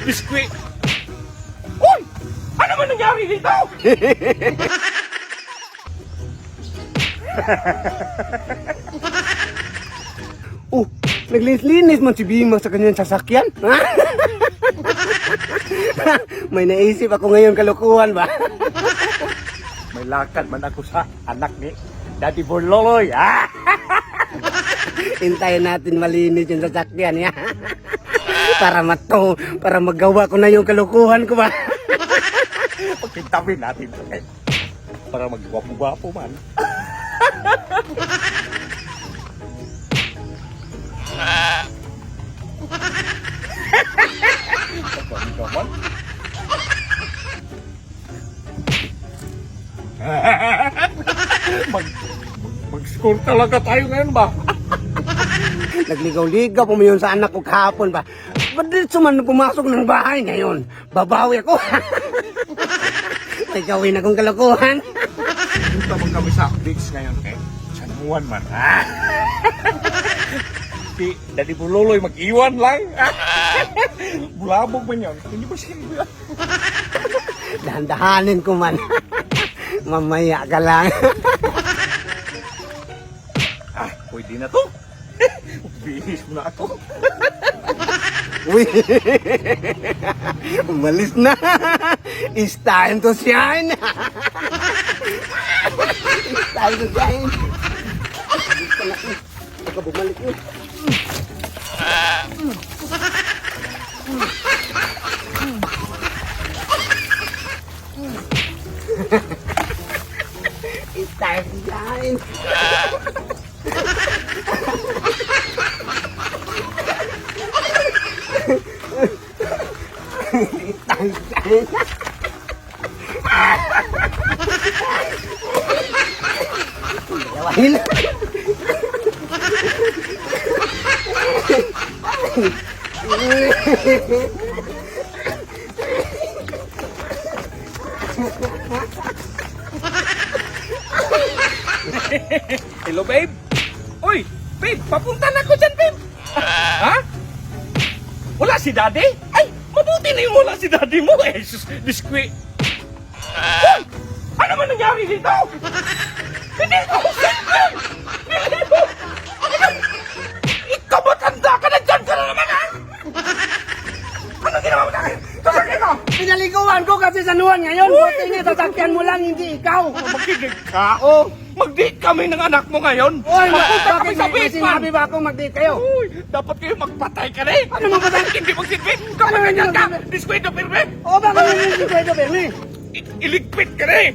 Biskwit! Uy! Ano man nangyari dito? Oh, naglinis-linis man si Bima sa kanyang sasakyan. May naisip ako ngayon kalukuhan ba? May lakad man ako sa anak ni Daddy Borloloy. Ah! Hintayin natin malinis yung sasakyan ya. Para magawa ko na yung kalukuhan ko ba? Pagkintabi natin ito eh. Para magwapo-wapo man. Kapan-kapan. Mag-score talaga tayo ngayon ba? Nagligaw-ligaw po yun sa anak ko kahapon ba? Ba't dito man pumasok ng bahay ngayon? Babawi ako. May gawin akong kalukuhan. Punta man kami sa updates ngayon eh. San Juan man. Ah! Si Daddy Borloloy mag-iwan lang. Bulabog man yun. Hindi ba siya? Dahan-dahanin ko man. Mamaya ka lang. Ah, pwede na to. Bihis mo na ako. Uy, umalis na. It's time to shine. It's time to shine. Baka bumalik yun. It's time to shine. It's time to shine. Yawahin. Hello, babe? Uy, babe, papunta na ako dyan, babe. Ha? Wala si daddy? Ay, mabuti na yung wala si daddy mo. Eh, sus, biskwit. Uy! Ano man nangyari dito? Hindi ko sentral! Hindi ko! Ikaw ba tanda ka na dyan ka na naman, ha? Ano ginawa mo sa akin? Sasakyan ko! Pinaliguan ko kasi sa nuwan ngayon. Buti nga, sasakyan mo lang, hindi ikaw. Magkinig ka? Oh. Mag-date kami ng anak mo ngayon. Oy, Magpunta kami bakit sa may basement. sinabi ba akong mag-date kayo? Uy, dapat kayo magpatay ka na eh. Ano magpatay? Hindi magsilbi. Kapag ganyan ka, diskwento pirme. O, bakit may hindi pwede, Bernie? Iligpit ka na eh.